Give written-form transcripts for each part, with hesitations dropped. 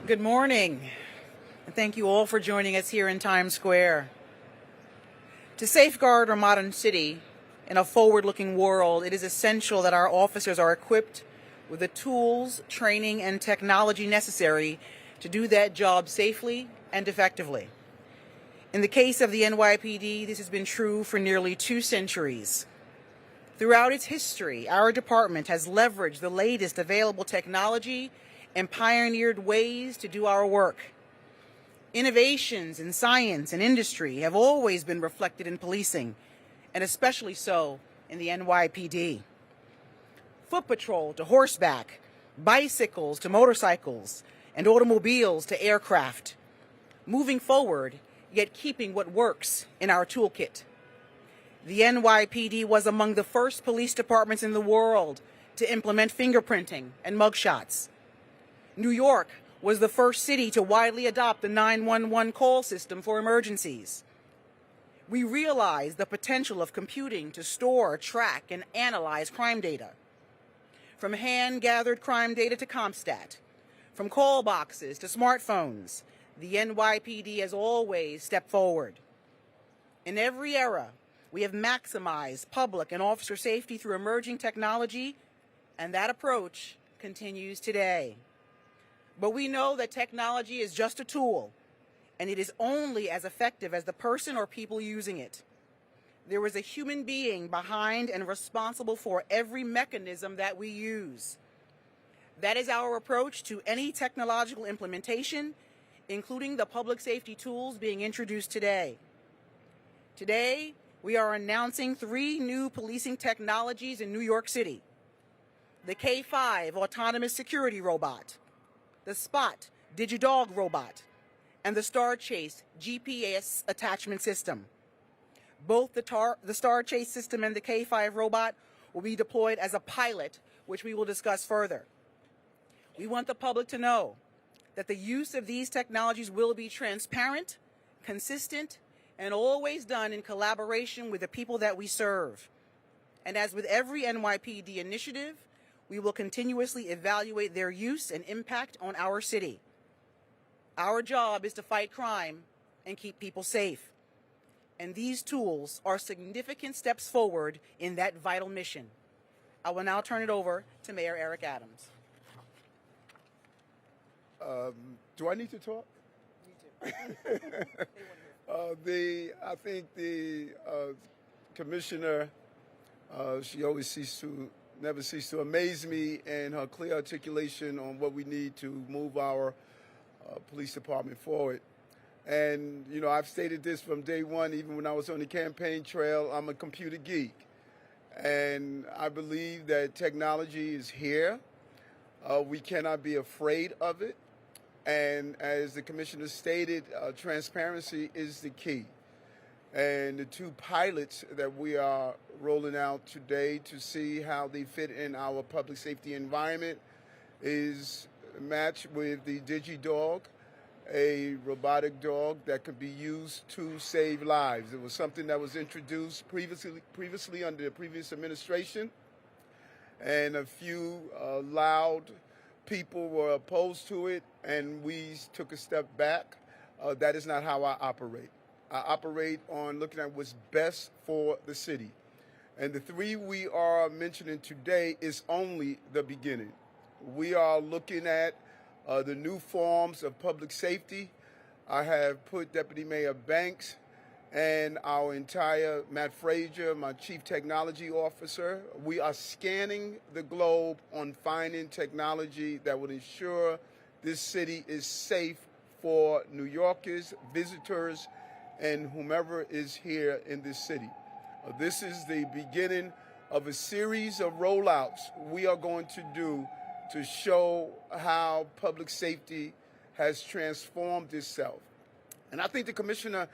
Good morning, and thank you all for joining us here in Times Square. To safeguard our modern city in a forward-looking world, it is essential that our officers are equipped with the tools, training, and technology necessary to do that job safely and effectively. In the case of the NYPD, this has been true for nearly 2 centuries. Throughout its history, our department has leveraged the latest available technology and pioneered ways to do our work. Innovations in science and industry have always been reflected in policing, and especially so in the NYPD. Foot patrol to horseback, bicycles to motorcycles, and automobiles to aircraft. Moving forward, yet keeping what works in our toolkit. The NYPD was among the first police departments in the world to implement fingerprinting and mugshots. New York was the first city to widely adopt the 911 call system for emergencies. We realized the potential of computing to store, track, and analyze crime data. From hand-gathered crime data to CompStat, from call boxes to smartphones, the NYPD has always stepped forward. In every era, we have maximized public and officer safety through emerging technology, and that approach continues today. But we know that technology is just a tool, and it is only as effective as the person or people using it. There is a human being behind and responsible for every mechanism that we use. That is our approach to any technological implementation, including the public safety tools being introduced today. Today, we are announcing 3 new policing technologies in New York City: the K5 autonomous security robot, the Spot DigiDog robot, and the Star Chase GPS attachment system. Both the Star Chase system and the K5 robot will be deployed as a pilot, which we will discuss further. We want the public to know that the use of these technologies will be transparent, consistent, and always done in collaboration with the people that we serve. And as with every NYPD initiative, we will continuously evaluate their use and impact on our city. Our job is to fight crime and keep people safe. And these tools are significant steps forward in that vital mission. I will now turn it over to Mayor Eric Adams. Do I need to talk? Me too. I think the commissioner, she always never ceases to amaze me in her clear articulation on what we need to move our police department forward. And, you know, I've stated this from day one, even when I was on the campaign trail. I'm a computer geek. And I believe that technology is here. We cannot be afraid of it. And as the commissioner stated, transparency is the key. And the 2 pilots that we are rolling out today to see how they fit in our public safety environment is matched with the DigiDog, a robotic dog that could be used to save lives. It was something that was introduced previously under the previous administration, and a few loud people were opposed to it, and we took a step back. That is not how I operate. I operate on looking at what's best for the city. And the 3 we are mentioning today is only the beginning. We are looking at the new forms of public safety. I have put Deputy Mayor Banks and our entire Matt Frazier, my Chief Technology Officer. We are scanning the globe on finding technology that will ensure this city is safe for New Yorkers, visitors, and whomever is here in this city. This is the beginning of a series of rollouts we are going to do to show how public safety has transformed itself. And I think the commissioner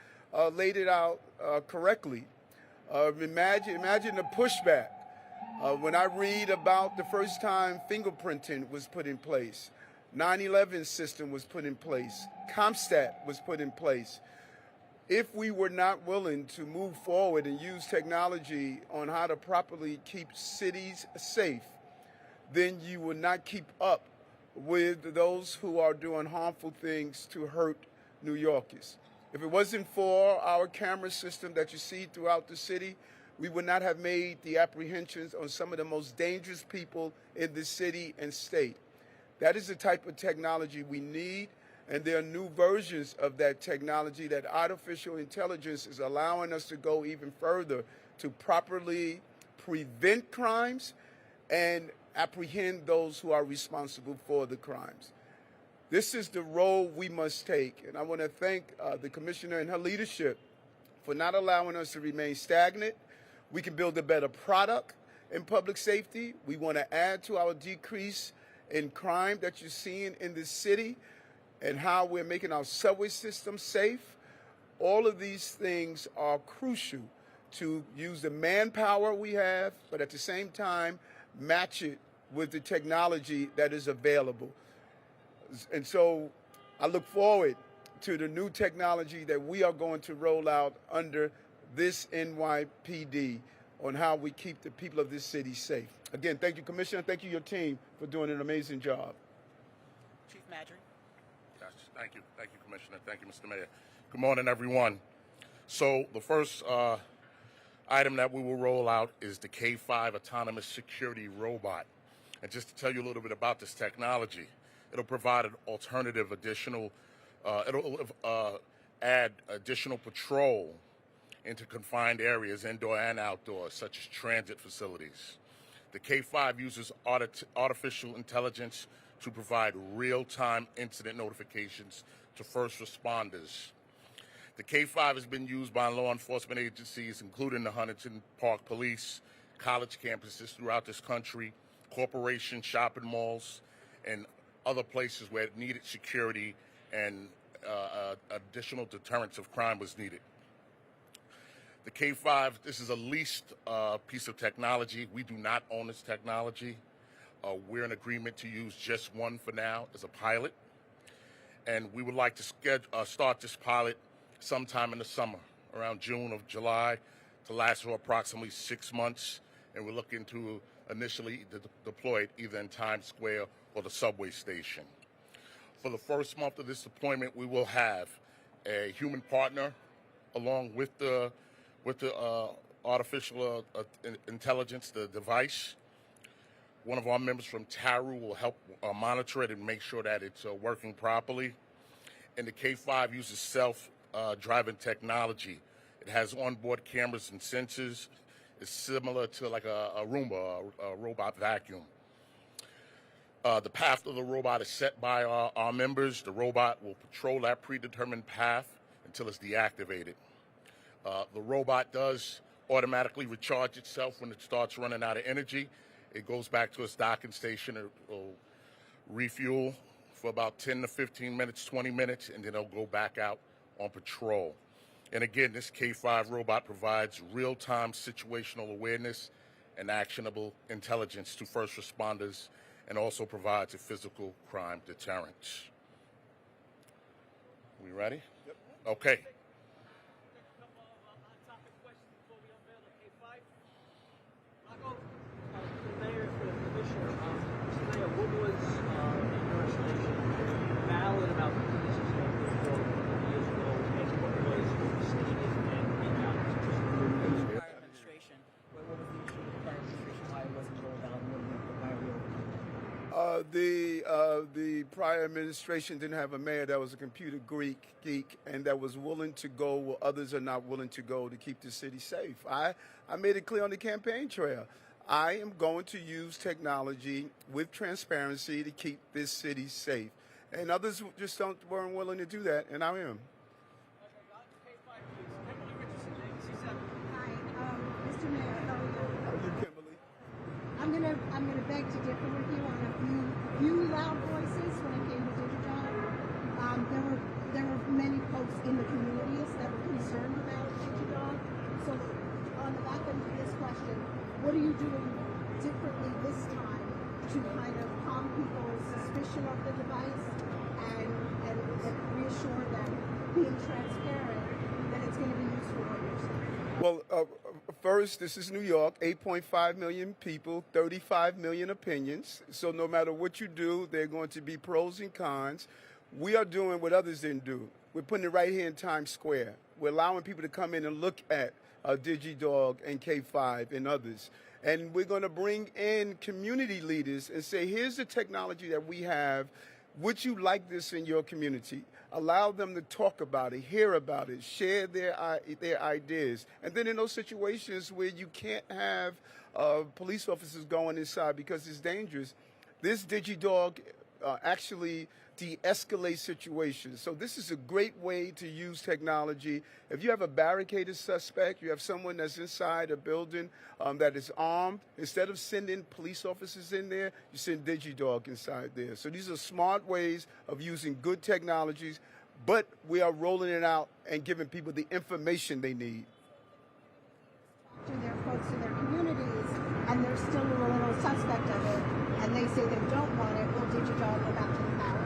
laid it out correctly. Imagine the pushback. When I read about the first time fingerprinting was put in place, 9/11 system was put in place, CompStat was put in place. If we were not willing to move forward and use technology on how to properly keep cities safe, then you will not keep up with those who are doing harmful things to hurt New Yorkers. If it wasn't for our camera system that you see throughout the city, we would not have made the apprehensions on some of the most dangerous people in the city and state. That is the type of technology we need, and there are new versions of that technology that artificial intelligence is allowing us to go even further to properly prevent crimes and apprehend those who are responsible for the crimes. This is the role we must take, and I want to thank the Commissioner and her leadership for not allowing us to remain stagnant. We can build a better product in public safety. We want to add to our decrease in crime that you're seeing in this city and how we're making our subway system safe. All of these things are crucial to use the manpower we have, but at the same time, match it with the technology that is available. And so I look forward to the new technology that we are going to roll out under this NYPD on how we keep the people of this city safe. Again, thank you, Commissioner. Thank you, your team, for doing an amazing job. Chief Madry. Yes, thank you. Thank you, Commissioner. Thank you, Mr. Mayor. Good morning, everyone. So the first item that we will roll out is the K5 autonomous security robot. And just to tell you a little bit about this technology, it'll provide an alternative additional, it'll add additional patrol into confined areas, indoor and outdoor, such as transit facilities. The K5 uses artificial intelligence to provide real-time incident notifications to first responders. The K5 has been used by law enforcement agencies, including the Huntington Park Police, college campuses throughout this country, corporations, shopping malls, and other places where it needed security and additional deterrence of crime was needed. The K5, this is a leased piece of technology. We do not own this technology. We're in agreement to use just one for now as a pilot. And we would like to start this pilot sometime in the summer, around June or July, to last for approximately 6 months. And we're looking to initially deploy it either in Times Square or the subway station. For the first month of this deployment, we will have a human partner along with the artificial intelligence, the device. One of our members from TARU will help monitor it and make sure that it's working properly. And the K5 uses self-driving technology. It has onboard cameras and sensors. It's similar to like a Roomba, a robot vacuum. The path of the robot is set by our members. The robot will patrol that predetermined path until it's deactivated. The robot does automatically recharge itself when it starts running out of energy. It goes back to its docking station. It will refuel for about 10 to 15 minutes, 20 minutes, and then it'll go back out on patrol. And again, this K5 robot provides real-time situational awareness and actionable intelligence to first responders, and also provides a physical crime deterrent. We ready? Yep. Okay. The prior administration didn't have a mayor that was a computer geek and that was willing to go where others are not willing to go to keep the city safe. I made it clear on the campaign trail. I am going to use technology with transparency to keep this city safe. And others just weren't willing to do that, and I am. Hi, Mr. Mayor, how are you? How are you, Kimberly? I'm gonna beg to differ with you on a few loud voices when it came to digital. There were many folks in the communities that were concerned about digital. So on the back end of this question, what are you doing differently this time to kind of calm people's suspicion of the device and reassure them, being transparent, that it's going to be used for what you're saying? Well, First, this is New York, 8.5 million people, 35 million opinions. So no matter what you do, there are going to be pros and cons. We are doing what others didn't do. We're putting it right here in Times Square. We're allowing people to come in and look at DigiDog and K5 and others. And we're going to bring in community leaders and say, here's the technology that we have. Would you like this in your community? Allow them to talk about it, hear about it, share their ideas. And then in those situations where you can't have police officers going inside because it's dangerous, this DigiDog actually de-escalate situations. So this is a great way to use technology. If you have a barricaded suspect, you have someone that's inside a building that is armed, instead of sending police officers in there, you send DigiDog inside there. So these are smart ways of using good technologies, but we are rolling it out and giving people the information they need. To their folks in their communities, and they're still a little suspect of it, and they say they don't want it, will DigiDog go back to the power?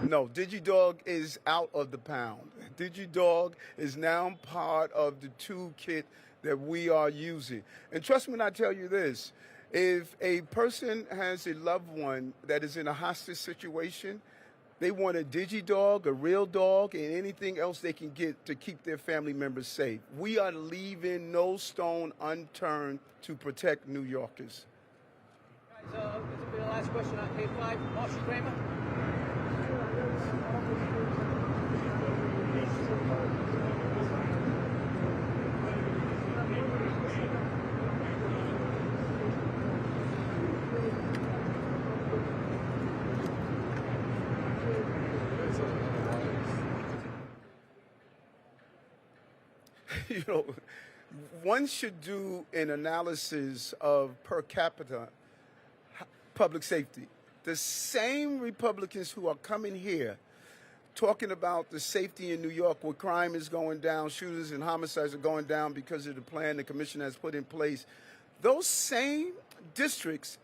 No, DigiDog is out of the pound. DigiDog is now part of the toolkit that we are using. And trust me when I tell you this, if a person has a loved one that is in a hostage situation, they want a DigiDog, a real dog, and anything else they can get to keep their family members safe. We are leaving no stone unturned to protect New Yorkers. Guys, this will be the last question on K5. Marshall Kramer. You know, one should do an analysis of per capita public safety. The same Republicans who are coming here talking about the safety in New York where crime is going down, shooters and homicides are going down because of the plan the commission has put in place, those same districts,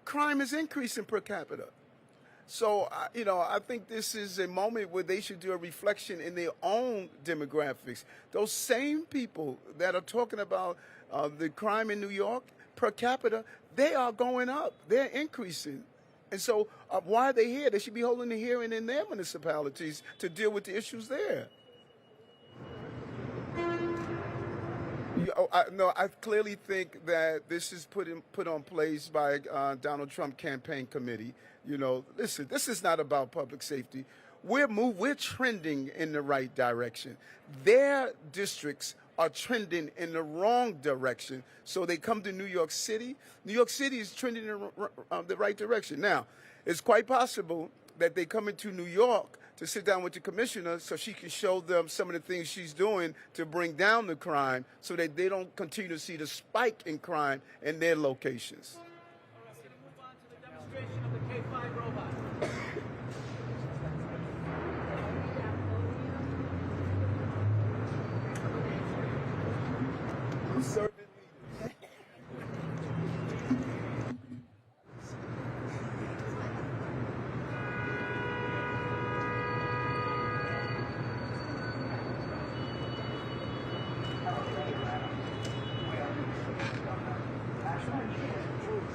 crime is increasing per capita. So, you know, I think this is a moment where they should do a reflection in their own demographics. Those same people that are talking about the crime in New York per capita, they are going up. They're increasing. And so why are they here? They should be holding a hearing in their municipalities to deal with the issues there. I clearly think that this is put on place by Donald Trump campaign committee. You know, listen, this is not about public safety. We're trending in the right direction. Their districts are trending in the wrong direction. So they come to New York City. New York City is trending in the right direction. Now, it's quite possible that they come into New York to sit down with the commissioner so she can show them some of the things she's doing to bring down the crime so that they don't continue to see the spike in crime in their locations. All right, we're going to move on to the demonstration of the K5 robot. Servant leaders.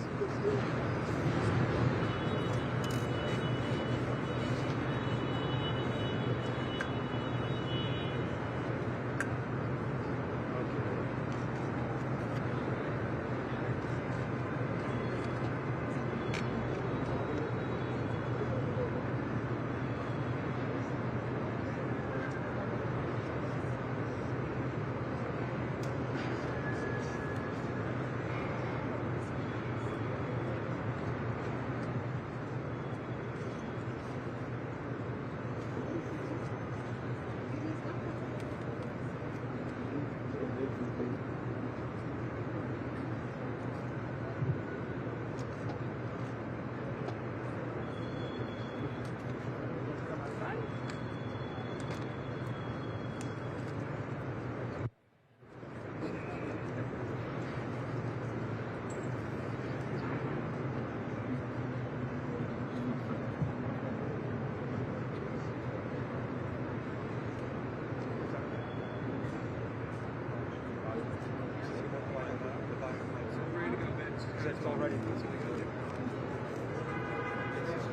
said it's all ready. It's gonna go.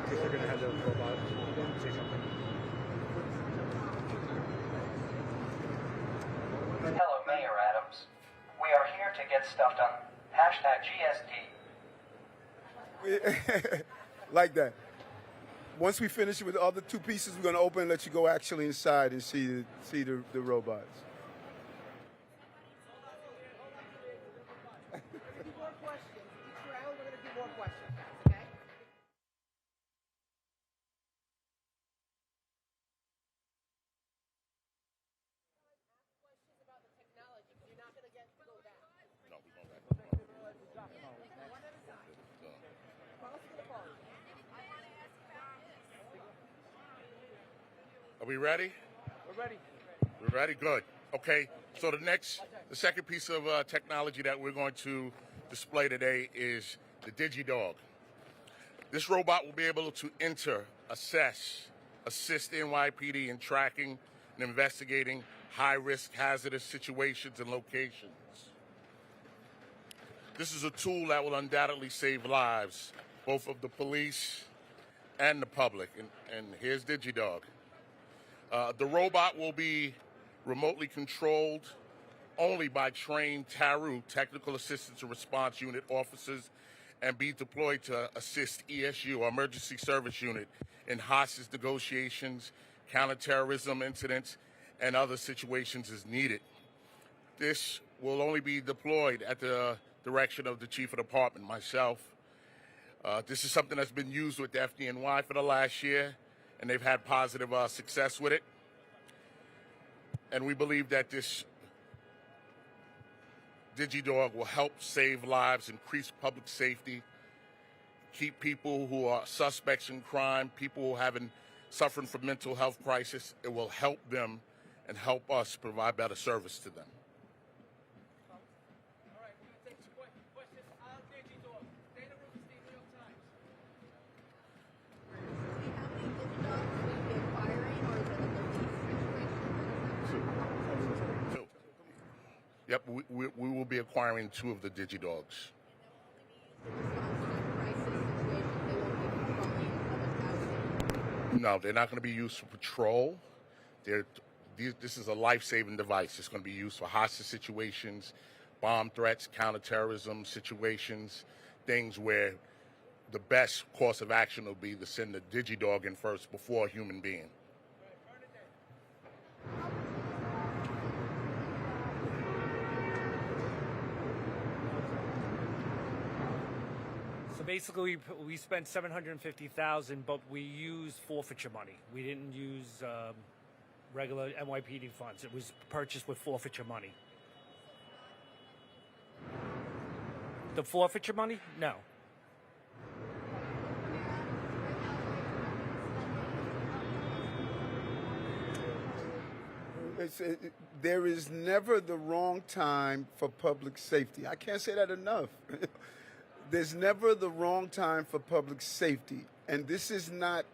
I think they're gonna have the robot say something. Hello, Mayor Adams. We are here to get stuff done. #GSD. Like that. Once we finish with the other two pieces, we're going to open and let you go actually inside and see the robots. More questions. Each round, we're going to do more questions. Okay? No, we're going back. Are we ready? We're ready. We're ready? Good. Okay, so the second piece of technology that we're going to display today is the DigiDog. This robot will be able to enter, assess, assist NYPD in tracking and investigating high-risk hazardous situations and locations. This is a tool that will undoubtedly save lives, both of the police and the public. And here's DigiDog. The robot will be remotely controlled only by trained TARU, Technical Assistance and Response Unit officers, and be deployed to assist ESU, or Emergency Service Unit, in hostage negotiations, counterterrorism incidents, and other situations as needed. This will only be deployed at the direction of the Chief of Department, myself. This is something that's been used with the FDNY for the last year, and they've had positive success with it. And we believe that this DigiDog will help save lives, increase public safety, keep people who are suspects in crime, people who haven't suffering from mental health crisis. It will help them and help us provide better service to them. All right, we're gonna take some questions on DigiDog. Dana Rubenstein, New York Times. Two. Yep, we will be acquiring 2 of the DigiDogs. No, they're not going to be used for patrol. This is a life-saving device. It's going to be used for hostage situations, bomb threats, counterterrorism situations, things where the best course of action will be to send the DigiDog in first before a human being. So basically, we spent $750,000, but we used forfeiture money. We didn't use regular NYPD funds. It was purchased with forfeiture money. The forfeiture money? No. There is never the wrong time for public safety. I can't say that enough. There's never the wrong time for public safety. And this is not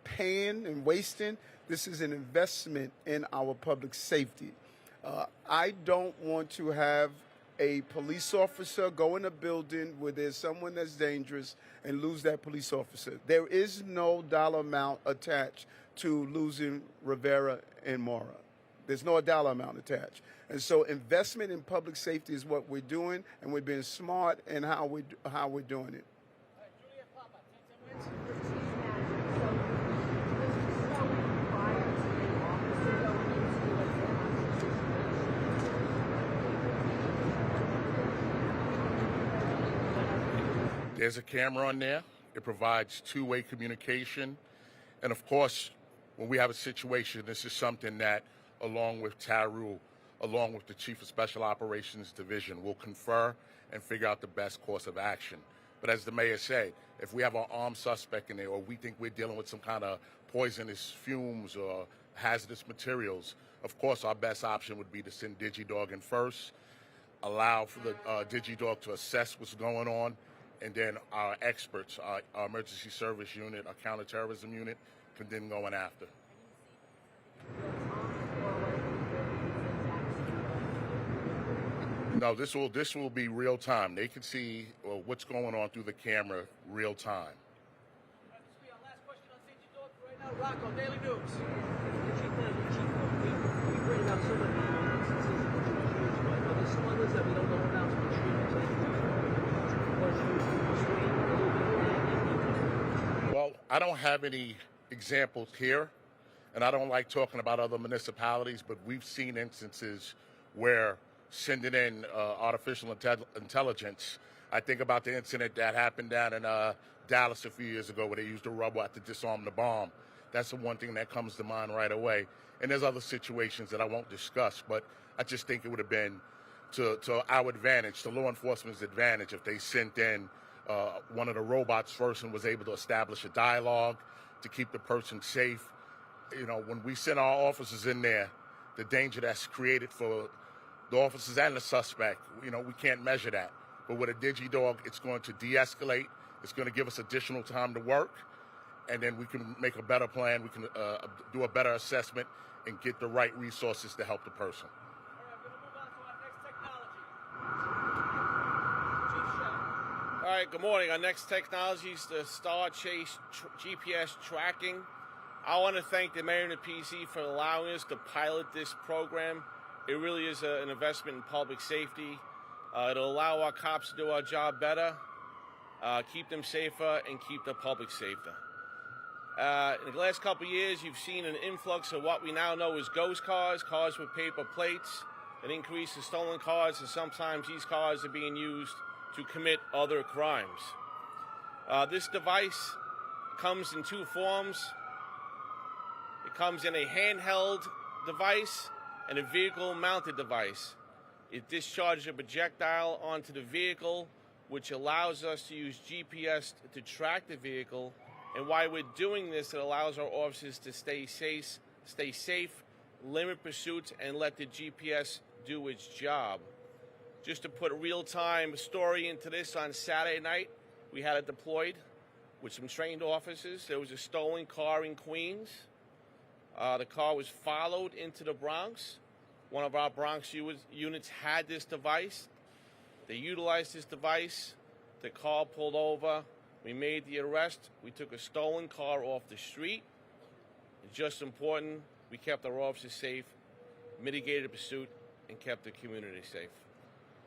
paying and wasting. This is an investment in our public safety. I don't want to have a police officer go in a building where there's someone that's dangerous and lose that police officer. There is no dollar amount attached to losing Rivera and Mora. There's no dollar amount attached. And so investment in public safety is what we're doing, and we're being smart in how we're doing it. Juliet Papa, Team Wins. There's a camera on there. It provides two-way communication. And of course, when we have a situation, this is something that, along with TARU, along with the Chief of Special Operations Division, will confer and figure out the best course of action. But as the mayor said, if we have an armed suspect in there, or we think we're dealing with some kind of poisonous fumes or hazardous materials, of course our best option would be to send DigiDog in first, allow for the DigiDog to assess what's going on, and then our experts, our emergency service unit, our counterterrorism unit, can then go in after. No, this will be real time. They can see what's going on through the camera real time. Our last question on St. Dog right now. Rocco, Daily News. We bring out some of the instances of shootings, but are there some others that we don't know about? Well, I don't have any examples here, and I don't like talking about other municipalities, but we've seen instances where sending in artificial intelligence. I think about the incident that happened down in Dallas a few years ago where they used a robot to disarm the bomb. That's the one thing that comes to mind right away. And there's other situations that I won't discuss, but I just think it would have been to our advantage, to law enforcement's advantage, if they sent in one of the robots first and was able to establish a dialogue to keep the person safe. You know, when we send our officers in there, the danger that's created for the officers and the suspect, you know, we can't measure that. But with a DigiDog, it's going to de-escalate. It's going to give us additional time to work, and then we can make a better plan. We can do a better assessment and get the right resources to help the person. All right, good morning. Our next technology is the Star Chase GPS tracking. I want to thank the mayor and the PC for allowing us to pilot this program. It really is an investment in public safety. It'll allow our cops to do our job better, keep them safer, and keep the public safer. In the last couple of years, you've seen an influx of what we now know as ghost cars, cars with paper plates, an increase in stolen cars, and sometimes these cars are being used to commit other crimes. This device comes in two forms. It comes in a handheld device and a vehicle-mounted device. It discharges a projectile onto the vehicle, which allows us to use GPS to track the vehicle. And while we're doing this, it allows our officers to stay safe, limit pursuits, and let the GPS do its job. Just to put a real-time story into this, on Saturday night, we had it deployed with some trained officers. There was a stolen car in Queens. The car was followed into the Bronx. One of our Bronx units had this device. They utilized this device. The car pulled over. We made the arrest. We took a stolen car off the street. It's just important. We kept our officers safe, mitigated the pursuit, and kept the community safe.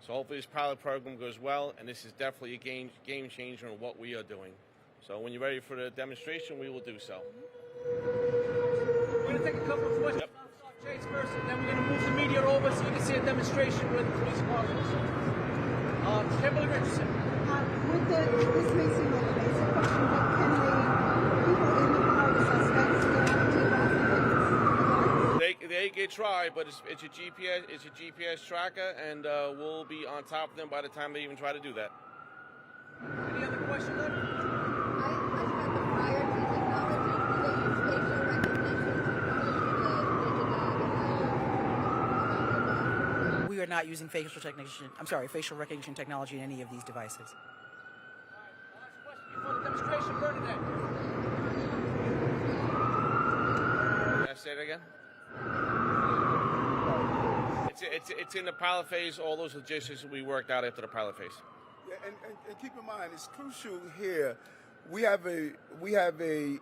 So hopefully this pilot program goes well, and this is definitely a game changer in what we are doing. So when you're ready for the demonstration, we will do so. We're going to take a couple of questions on Star Chase first, and then we're going to move the media over so you can see a demonstration with the police officers. Kimberly Richardson. This may seem like a basic question, but can the people in the car, the suspects, get out to the They get tried, but it's a GPS tracker, and we'll be on top of them by the time they even try to do that. Any other questions? We are not using facial recognition technology in any of these devices. Last question before the demonstration, Bernadette. Can I say it again? It's in the pilot phase. All those logistics will be worked out after the pilot phase. Yeah, and keep in mind, it's crucial here. We have a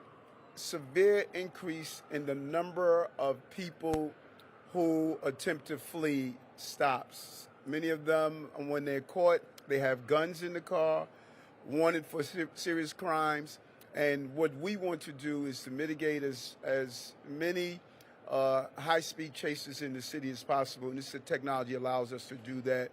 severe increase in the number of people who attempt to flee stops. Many of them, when they're caught, they have guns in the car, wanted for serious crimes. And what we want to do is to mitigate as many high-speed chases in the city as possible. And this technology allows us to do that.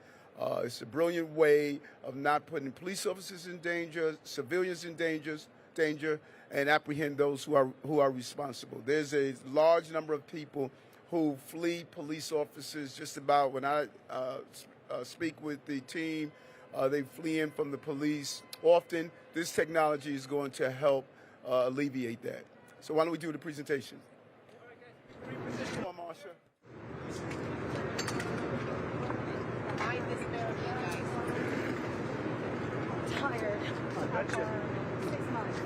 It's a brilliant way of not putting police officers in danger, civilians in danger, and apprehend those who are responsible. There's a large number of people who flee police officers. Just about when I speak with the team, they flee in from the police. Often, this technology is going to help alleviate that. So why don't we do the presentation? Come on, Marsha. tired. 6 months.